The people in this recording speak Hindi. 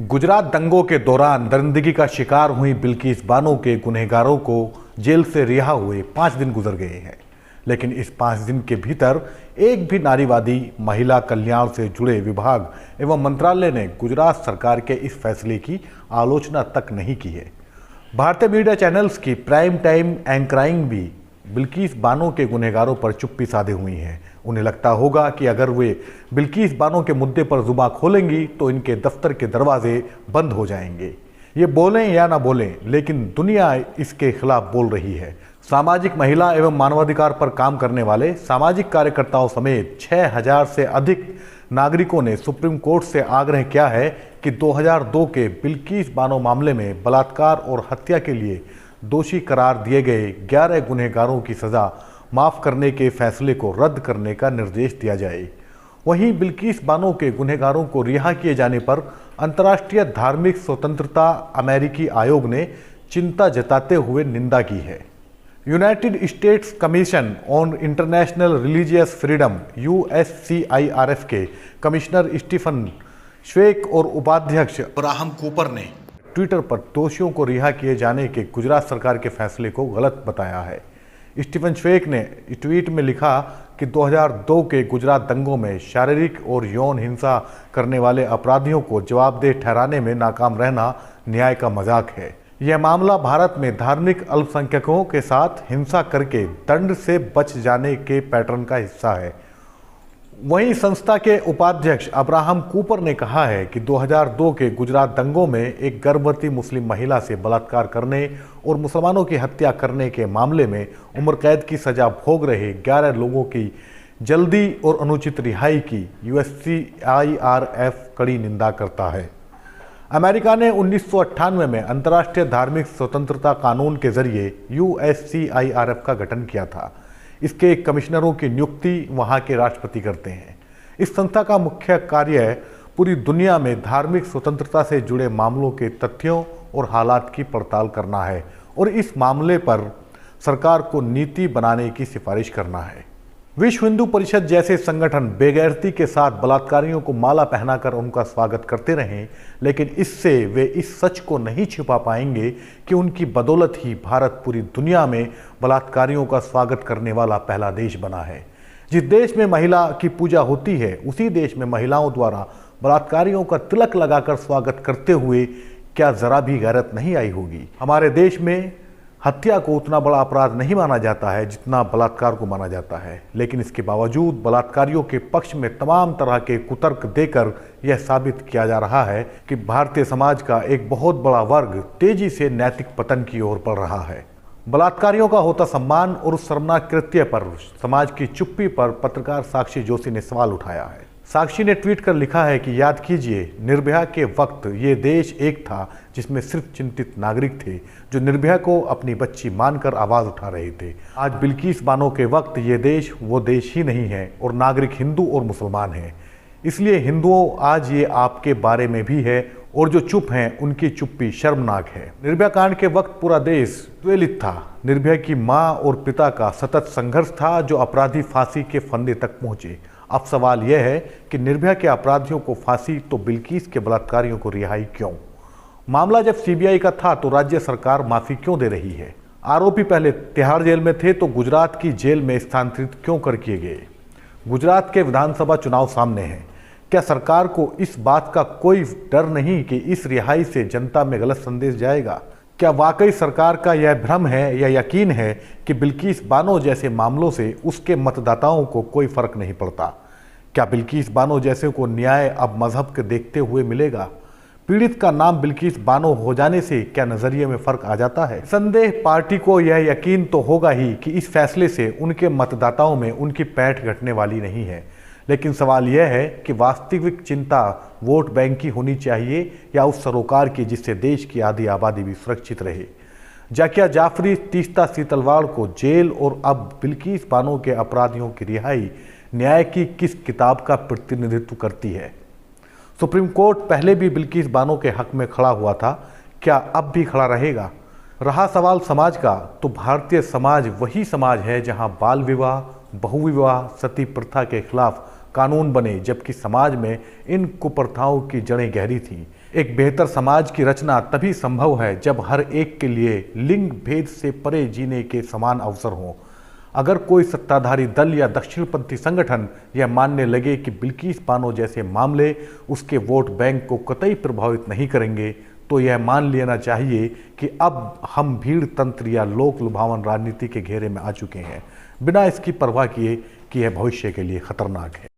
गुजरात दंगों के दौरान दरिंदगी का शिकार हुई बिल्किस बानो के गुनहगारों को जेल से रिहा हुए 5 दिन गुजर गए हैं, लेकिन इस 5 दिन के भीतर एक भी नारीवादी महिला कल्याण से जुड़े विभाग एवं मंत्रालय ने गुजरात सरकार के इस फैसले की आलोचना तक नहीं की है। भारतीय मीडिया चैनल्स की प्राइम टाइम एंकरिंग भी बिल्किस बानो के गुनहगारों पर चुप्पी साधे हुई है। उन्हें लगता होगा कि अगर वे बिल्किस बानो के मुद्दे पर जुबान खोलेंगी तो इनके दफ्तर के दरवाजे बंद हो जाएंगे। ये बोलें या ना बोलें, लेकिन दुनिया इसके खिलाफ बोल रही है। सामाजिक महिला एवं मानवाधिकार पर काम करने वाले सामाजिक कार्यकर्ताओं समेत 6000 से अधिक नागरिकों ने सुप्रीम कोर्ट से आग्रह किया है कि 2002 के बिल्किस बानो मामले में बलात्कार और हत्या के लिए दोषी करार दिए गए 11 गुनहगारों की सजा माफ करने के फैसले को रद्द करने का निर्देश दिया जाए। वहीं बिल्किस बानो के गुनहगारों को रिहा किए जाने पर अंतर्राष्ट्रीय धार्मिक स्वतंत्रता अमेरिकी आयोग ने चिंता जताते हुए निंदा की है। United states commission on international religious freedom USCIRF के कमिश्नर स्टीफन श्वेक और उपाध्यक्ष अब्राहम कूपर ने ट्विटर पर दोषियों को रिहा किए जाने के गुजरात सरकार के फैसले को गलत बताया है। स्टीफन श्वेक ने ट्वीट में लिखा कि 2002 के गुजरात दंगों में शारीरिक और यौन हिंसा करने वाले अपराधियों को जवाबदेह ठहराने में नाकाम रहना न्याय का मजाक है। यह मामला भारत में धार्मिक अल्पसंख्यकों के साथ हिंसा करके दंड से बच जाने के पैटर्न का हिस्सा है। वहीं संस्था के उपाध्यक्ष अब्राहम कूपर ने कहा है कि 2002 के गुजरात दंगों में एक गर्भवती मुस्लिम महिला से बलात्कार करने और मुसलमानों की हत्या करने के मामले में उम्र कैद की सजा भोग रहे 11 लोगों की जल्दी और अनुचित रिहाई की USCIRF कड़ी निंदा करता है। अमेरिका ने 1998 में अंतर्राष्ट्रीय धार्मिक स्वतंत्रता कानून के जरिए USCIRF का गठन किया था। इसके कमिश्नरों की नियुक्ति वहां के राष्ट्रपति करते हैं। इस संस्था का मुख्य कार्य पूरी दुनिया में धार्मिक स्वतंत्रता से जुड़े मामलों के तथ्यों और हालात की पड़ताल करना है और इस मामले पर सरकार को नीति बनाने की सिफारिश करना है। विश्व हिंदू परिषद जैसे संगठन बेगैरती के साथ बलात्कारियों को माला पहनाकर उनका स्वागत करते रहें, लेकिन इससे वे इस सच को नहीं छिपा पाएंगे कि उनकी बदौलत ही भारत पूरी दुनिया में बलात्कारियों का स्वागत करने वाला पहला देश बना है। जिस देश में महिला की पूजा होती है, उसी देश में महिलाओं द्वारा बलात्कारियों का तिलक लगाकर स्वागत करते हुए क्या जरा भी गैरत नहीं आई होगी। हमारे देश में हत्या को उतना बड़ा अपराध नहीं माना जाता है जितना बलात्कार को माना जाता है, लेकिन इसके बावजूद बलात्कारियों के पक्ष में तमाम तरह के कुतर्क देकर यह साबित किया जा रहा है कि भारतीय समाज का एक बहुत बड़ा वर्ग तेजी से नैतिक पतन की ओर बढ़ रहा है। बलात्कारियों का होता सम्मान और उस शर्मनाक कृत्य पर समाज की चुप्पी पर पत्रकार साक्षी जोशी ने सवाल उठाया है। साक्षी ने ट्वीट कर लिखा है कि याद कीजिए, निर्भया के वक्त ये देश एक था जिसमें सिर्फ चिंतित नागरिक थे जो निर्भया को अपनी बच्ची मानकर आवाज उठा रहे थे। आज बिल्किस बानो के वक्त ये देश वो देश ही नहीं है और नागरिक हिंदू और मुसलमान हैं। इसलिए हिंदुओं, आज ये आपके बारे में भी है और जो चुप हैं उनकी चुप्पी शर्मनाक है। निर्भया कांड के वक्त पूरा देश ज्वलित था। निर्भया की माँ और पिता का सतत संघर्ष था जो अपराधी फांसी के फंदे तक पहुंचे। अब सवाल यह है कि निर्भया के अपराधियों को फांसी तो बिल्किस के बलात्कारियों को रिहाई क्यों? मामला जब CBI का था तो राज्य सरकार माफी क्यों दे रही है? आरोपी पहले तिहाड़ जेल में थे तो गुजरात की जेल में स्थानांतरित क्यों कर किए गए? गुजरात के विधानसभा चुनाव सामने हैं। क्या सरकार को इस बात का कोई डर नहीं कि इस रिहाई से जनता में गलत संदेश जाएगा? क्या वाकई सरकार का यह भ्रम है या यकीन है कि बिल्किस बानो जैसे मामलों से उसके मतदाताओं को कोई फर्क नहीं पड़ता? क्या बिल्किस बानो जैसे को न्याय अब मजहब के देखते हुए मिलेगा? पीड़ित का नाम बिल्किस बानो हो जाने से क्या नजरिए में फर्क आ जाता है? संदेह पार्टी को यह यकीन तो होगा ही कि इस फैसले से उनके मतदाताओं में उनकी पैठ घटने वाली नहीं है, लेकिन सवाल यह है कि वास्तविक चिंता वोट बैंक की होनी चाहिए या उस सरोकार की जिससे देश की आधी आबादी भी सुरक्षित रहे। जाकिया जाफरी, तीस्ता सीतलवाड़ को जेल और अब बिल्किस बानो के अपराधियों की रिहाई न्याय की किस किताब का प्रतिनिधित्व करती है? सुप्रीम कोर्ट पहले भी बिल्किस बानो के हक में खड़ा हुआ था, क्या अब भी खड़ा रहेगा? रहा सवाल समाज का, तो भारतीय समाज वही समाज है जहां बाल विवाह, बहुविवाह, सती प्रथा के खिलाफ कानून बने, जबकि समाज में इन कुप्रथाओं की जड़ें गहरी थीं। एक बेहतर समाज की रचना तभी संभव है जब हर एक के लिए लिंग भेद से परे जीने के समान अवसर हों। अगर कोई सत्ताधारी दल या दक्षिणपंथी संगठन यह मानने लगे कि बिल्किस बानो जैसे मामले उसके वोट बैंक को कतई प्रभावित नहीं करेंगे, तो यह मान लेना चाहिए कि अब हम भीड़ तंत्र या लोक लुभावन राजनीति के घेरे में आ चुके हैं, बिना इसकी परवाह किए कि यह भविष्य के लिए खतरनाक है।